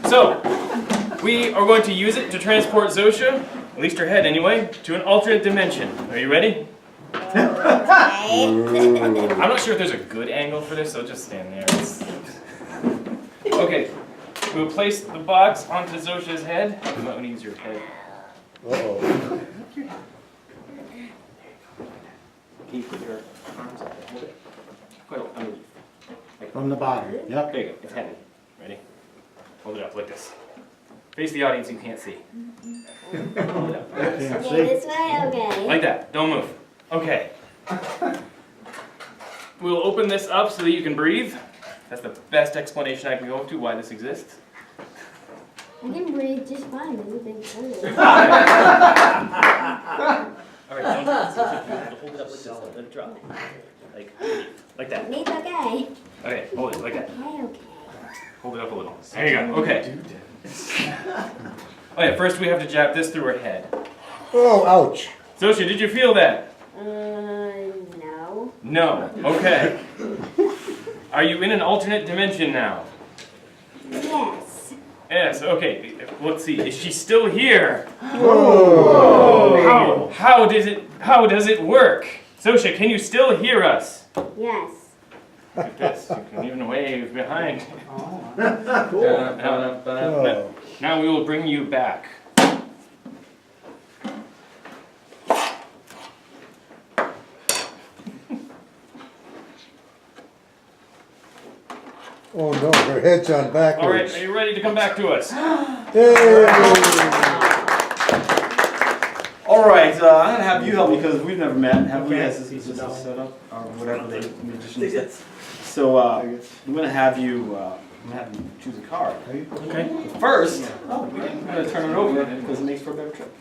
So, we are going to use it to transport Zosha, at least her head anyway, to an alternate dimension. Are you ready? I'm not sure if there's a good angle for this, so just stand there. Okay, we'll place the box onto Zosha's head. You might want to use your head. Uh-oh. Can you put your arms up and hold it? Put it underneath. From the bottom. Yep. There you go, it's heavy. Ready? Hold it up like this. Face the audience, you can't see. Hold it up. Can't Okay, see. this way, okay. Like that, don't move. Okay. We'll open this up so that you can breathe. That's the best explanation I can go to why this exists. I can breathe just fine, everything's fine. Alright, don't hold it up like this, let it drop. Like that. It's okay. Okay, hold it like that. Okay. Hold it up a little. There you go, okay. Oh yeah, first we have to jab this through her head. Oh, ouch. Zosha, did you feel that? No. No. Okay. Are you in an alternate dimension now? Yes. Yes, okay. Let's see. Is she still here? Whoa. How does it work? Zosha, can you still hear us? Yes. Like this. You can even wave behind. Oh. Now we will bring you back. Oh no, her head's on backwards. All right, are you ready to come back to us? Yay! All right, I'm gonna have you help me because we've never met. Have we? Has this set up or whatever they magicians say? So I'm gonna have you choose a card. Okay. But first, I'm gonna turn it over because it makes for a better trip.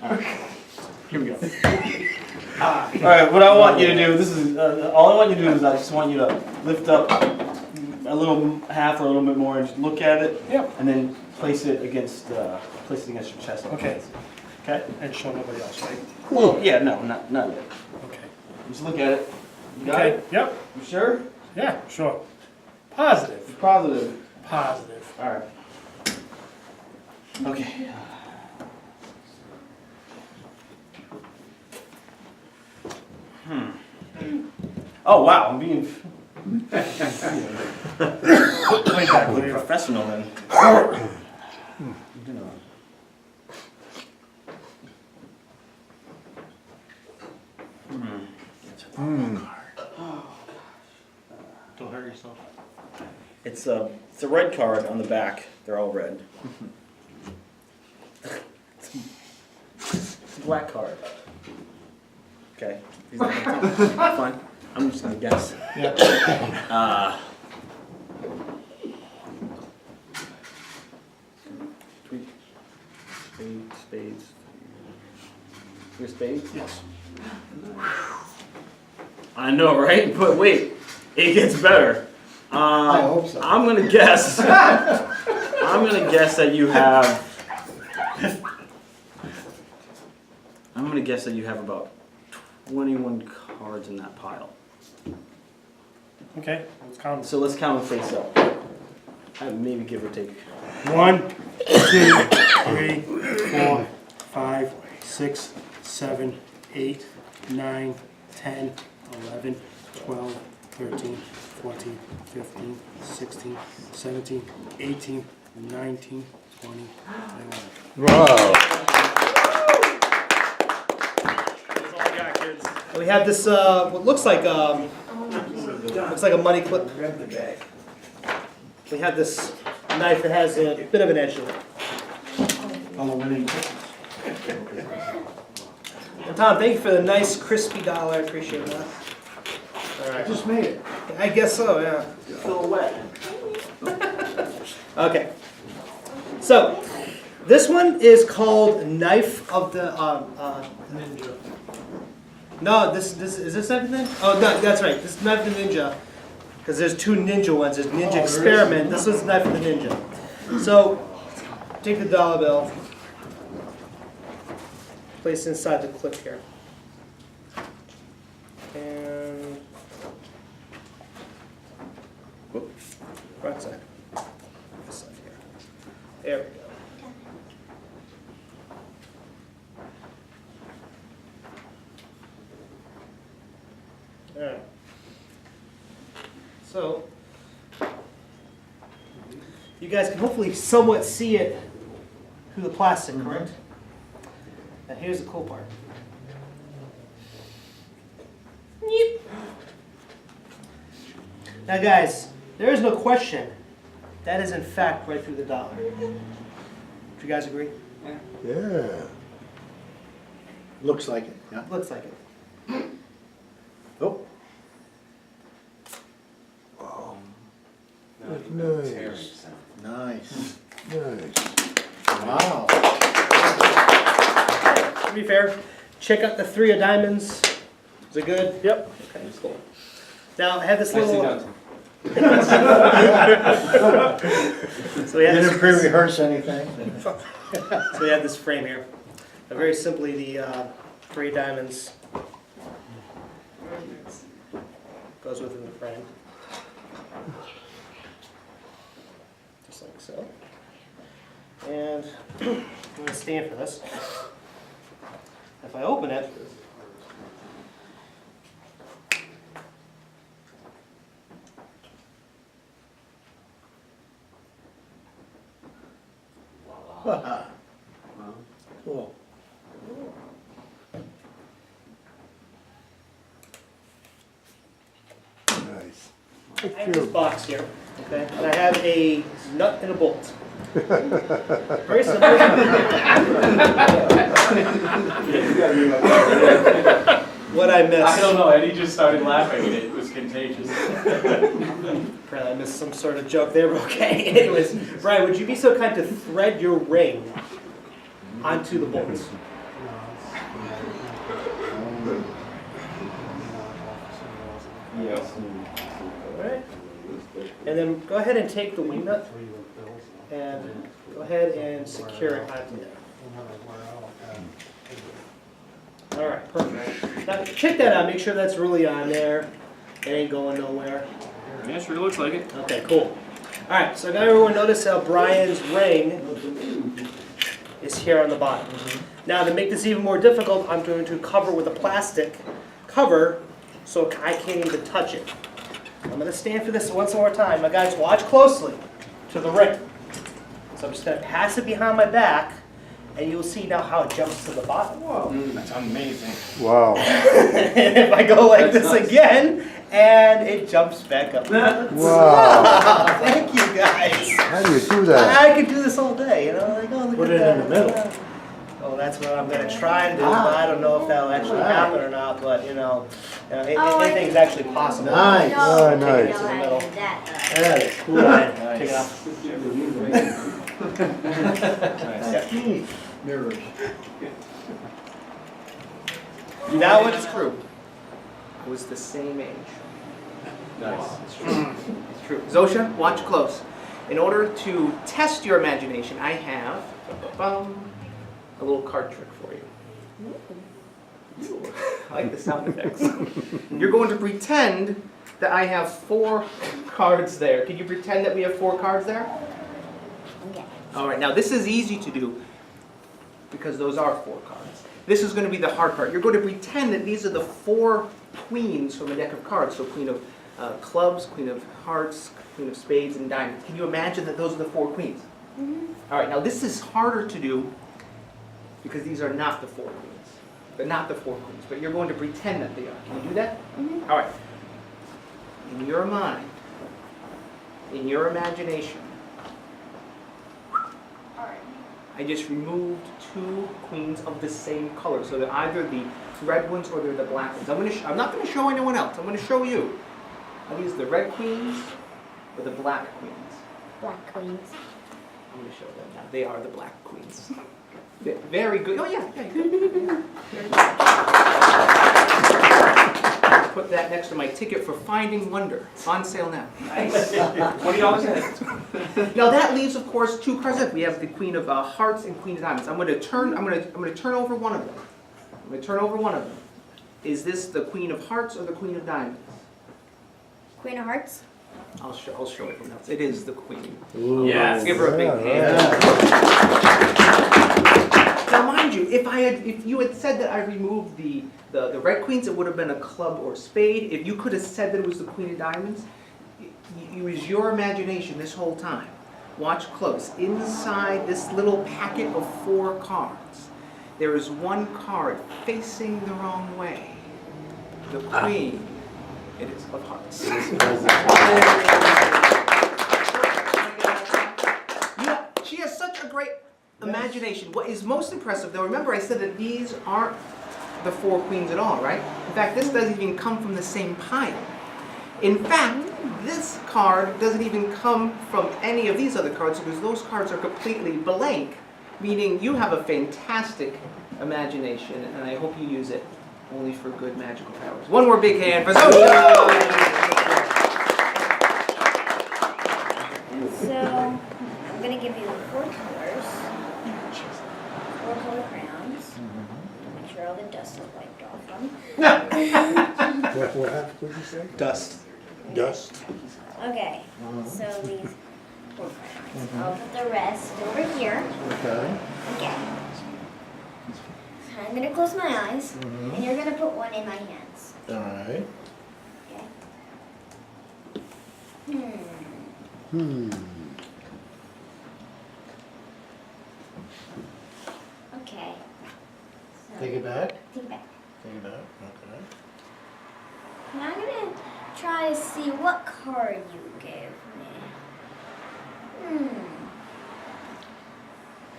All right. Here we go. All right, what I want you to do, this is all I want you to do is I just want you to lift up a little half or a little bit more and just look at it. Yep. And then place it against your chest. Okay. Okay. And show nobody else, right? Well, yeah, no, not yet. Okay. Just look at it. You got Okay. it? Yep. You sure? Yeah, sure. Positive. You're positive. Positive. All right. Okay. Oh wow, I'm being Play back later. professional then. Don't hurt yourself. It's a red card on the back. They're all red. It's a black card. Okay. Fine. I'm just gonna guess. Yeah. Spades. Your spades? Yes. I know, right? But wait, it gets better. I hope so. I'm gonna guess. I'm gonna guess that you have. I'm gonna guess that you have about 21 cards in that pile. Okay, let's count. So let's count them face up. Maybe give or take. 1, 2, 3, 4, 5, 6, 7, 8, 9, 10, 11, 12, 13, 14, 15, 16, 17, 18, 19, 20, 21. Wow. That's all I got, kids. We have this, what looks like a money clip. We have this knife that has a bit of an edge to it. Well, Tom, thank you for the nice crispy dollar. I appreciate that. I just made it. I guess so, yeah. You feel wet. Okay. So, this one is called Knife of the Ninja. No, is this everything? Oh, no, that's right. This is Knife of the Ninja. Because there's two ninja ones. There's Ninja Experiment. This one's Knife of the Ninja. So, take the dollar bill. Place it inside the clip here. And Front side. This side here. There we go. Alright. So, you guys can hopefully somewhat see it through the plastic, correct? Now here's the cool part. Yeep. Now guys, there is no question that is in fact right through the dollar. Do you guys agree? Yeah. Looks like it, yeah. Looks like it. Oh, Nice, nice. nice. Wow. To be fair, check out the 3 of diamonds. Is it good? Yep. Okay, that's cool. Now I have this Nicely little. done. So we have Didn't this, pre-rehearse anything? so we have this frame here. Very simply, the 3 diamonds goes within the frame, just like so. And I'm going to stand for this. If I open it, Cool. Nice. I have this box here, okay, and I have a nut and a bolt. Very simple. What I missed. I don't know, Eddie just started laughing and it was contagious. Apparently I missed some sort of joke there, but okay. Anyways, Brian, would you be so kind to thread your ring onto the bolts? Yes. Alright. And then go ahead and take the wing nut and go ahead and secure it onto there. Alright, perfect. Now check that out, make sure that's really on there. It ain't going nowhere. Yeah, sure looks like it. Okay, cool. Alright, so now everyone notice how Brian's ring is here on the bottom. Now to make this even more difficult, I'm going to cover with a plastic cover so I can't even touch it. I'm going to stand for this once more time. Now guys, watch closely to the ring. So I'm just going to pass it behind my back and you'll see now how it jumps to the bottom. Whoa. That's amazing. Wow. And if I go like this again, and it jumps back up. Wow. Thank you guys. How do you do that? I could do this all day, you know, like, oh, look Put at it that. in the middle. Oh, that's what I'm gonna try to do, but I don't know if that'll actually happen or not, but you know, anything's actually possible. Nice. Oh, No, nice. I know that. That is cool. Take it off. Mirrors. Now it's true. I was the same age. Nice. It's true. Zosha, watch close. In order to test your imagination, I have a little card trick for you. Ooh, I like the sound effects. You're going to pretend that I have 4 cards there. Can you pretend that we have 4 cards there? Okay. All right, now this is easy to do because those are 4 cards. This is going to be the hard part. You're going to pretend that these are the 4 queens from a deck of cards. So queen of clubs, queen of hearts, queen of spades, and diamonds. Can you imagine that those are the 4 queens? Mm-hmm. All right, now this is harder to do because these are not the 4 queens. They're not the 4 queens, but you're going to pretend that they are. Can you do that? Mm-hmm. All right. In your mind, in your imagination, I just removed 2 queens of the same color. So they're either the red ones or they're the black ones. I'm not going to show anyone else. I'm going to show you. Are these the red queens or the black queens? Black queens. I'm going to show them now. They are the black queens. Very good. Oh, yeah. Good. Very good. Put that next to my ticket for Finding Wonder. On sale now. Nice. $20 Now that leaves, of course, 2 cards left. We have the Queen of Hearts and Queen of Diamonds. I'm going to turn over one of them. I'm going to turn over one of them. Is this the Queen of Hearts or the Queen of Diamonds? Queen of Hearts. I'll show everyone else. It is the queen. Yes. Give her a big hand. Now, mind you, if you had said that I removed the red queens, it would have been a club or spade. If you could have said that it was the queen of diamonds, it was your imagination this whole time. Watch close. Inside this little packet of 4 cards, there is one card facing the wrong way. The queen. It is of hearts. She has such a great imagination. What is most impressive, though, remember I said that these aren't the 4 queens at all, right? In fact, this doesn't even come from the same pile. In fact, this card doesn't even come from any of these other cards because those cards are completely blank, meaning you have a fantastic imagination, and I hope you use it only for good magical powers. One more big hand for Zosha! So, I'm going to give you 4 colors. 4 color crayons. Make sure all the dust is wiped off them. What happened, did you say? Dust. Dust. Okay, so these 4 crayons. I'll put the rest over here. Okay. Okay. So I'm going to close my eyes, and you're going to put one in my hands. All right. Okay. Okay. So, Take it back. take it back. Take it back. Okay. Now I'm gonna try to see what card you gave me.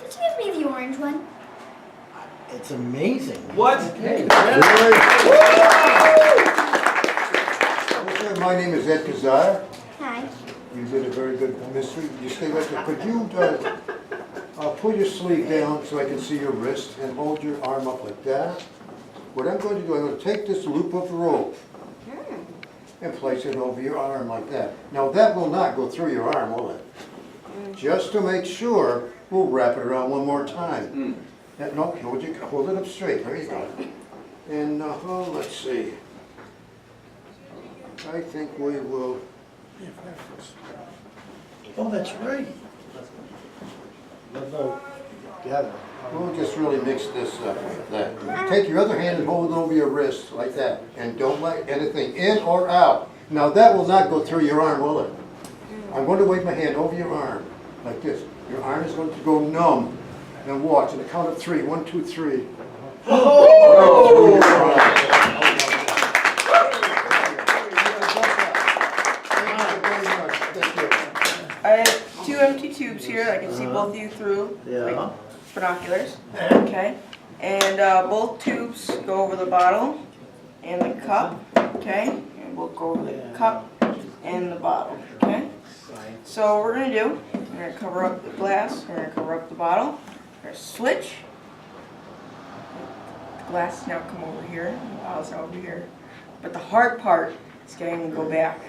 Did you give me the orange one? It's amazing. What? Okay. Okay, my name is Ed Kazar. Hi. You did a very good mystery. You stay right there. Could you pull your sleeve down so I can see your wrist and hold your arm up like that? What I'm going to do, I'm going to take this loop of rope and place it over your arm like that. Now that will not go through your arm, will it? Just to make sure, we'll wrap it around one more time. No, hold it up straight. There you go. And let's see. I think we will. Oh, that's right. Gather. We'll just really mix this up like that. Take your other hand and hold it over your wrist like that. And don't let anything in or out. Now that will not go through your arm, will it? I'm going to wave my hand over your arm like this. Your arm is going to go numb. And watch, and the count of 3. 1, 2, 3. I have 2 empty tubes here. I can see both of you through, like Yeah. binoculars. Okay. And both tubes go over the bottle and the cup. Okay. And we'll go over the cup and the bottle. Okay. So what we're going to do, we're going to cover up the glass. We're going to cover up the bottle. We're going to switch. The glass now come over here. The bottle's over here. But the hard part is getting to go back.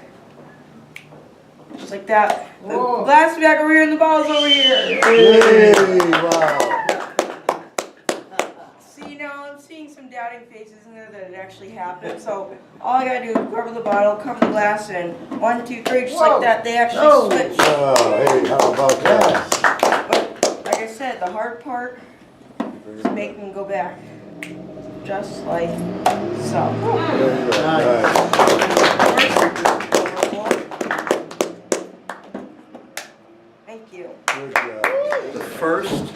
Just like that. The glass is back over here and the bottle's over here. Yay! Wow. See, now I'm seeing some doubting faces in there that it actually happened. So all I gotta do is cover the bottle, cover the glass, and 1, 2, 3, just like that, they actually switch. Oh, hey, how about that? But like I said, the hard part is making them go back. Just like so. Thank you. Good job. The first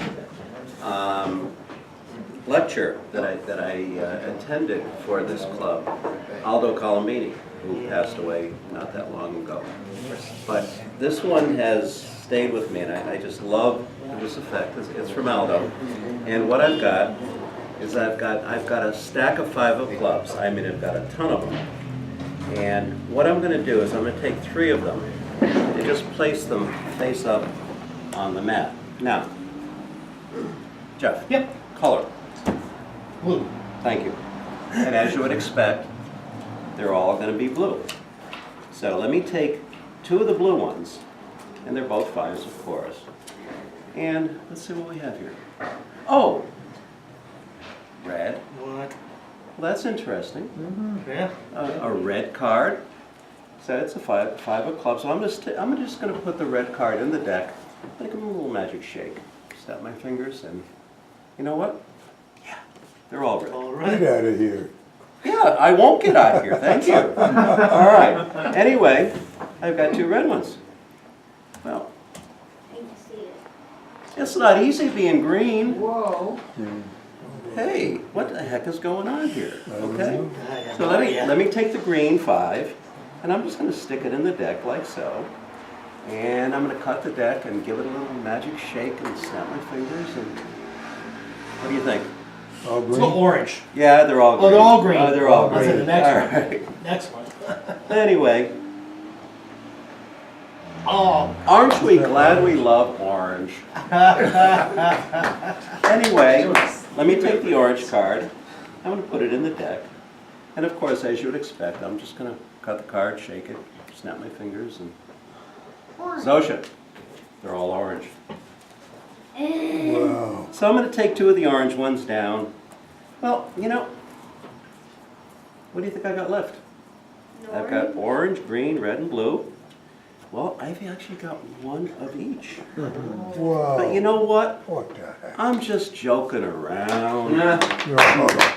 lecture that I attended for this club, Aldo Colombini, who passed away not that long ago. But this one has stayed with me, and I just love this effect. It's from Aldo, and what I've got is I've got a stack of 5 of clubs. I mean, I've got a ton of them. And what I'm going to do is I'm going to take 3 of them and just place them face up on the mat. Now, Jeff. Yep. Color. Blue. Thank you. And as you would expect, they're all going to be blue. So let me take 2 of the blue ones, and they're both 5s, of course. And let's see what we have here. Oh, red. What? Well, that's interesting. Yeah. A red card. So it's a five of clubs. So I'm just gonna put the red card in the deck. I'm gonna give him a little magic shake. Snap my fingers and, you know what? Yeah, they're all red. All Get right. out of here. Yeah, I won't get out of here, thank you. All right, anyway, I've got 2 red ones. Well, Hate to see it. it's not easy being green. Whoa. Hey, what the heck is going on here? Okay, I so let me take the green 5, and I'm just gonna stick it in the deck like so. And I'm gonna cut the deck and give it a little magic shake and snap my fingers and, what do you think? All Let's green? go orange. Yeah, they're all green. Oh, they're all green. They're all I'll say green. the next All one. right. Next one. Anyway, Oh. aren't we glad we love orange? Anyway, let me take the orange card. I'm going to put it in the deck. And of course, as you would expect, I'm just going to cut the card, shake it, snap my fingers, and Zosha, they're all orange. Wow. So I'm going to take 2 of the orange ones down. Well, you know, what do you think I got left? I've got orange, green, red, and blue. Well, I've actually got 1 of each. Wow. But you know what? What the heck? I'm just joking around. You're a mother.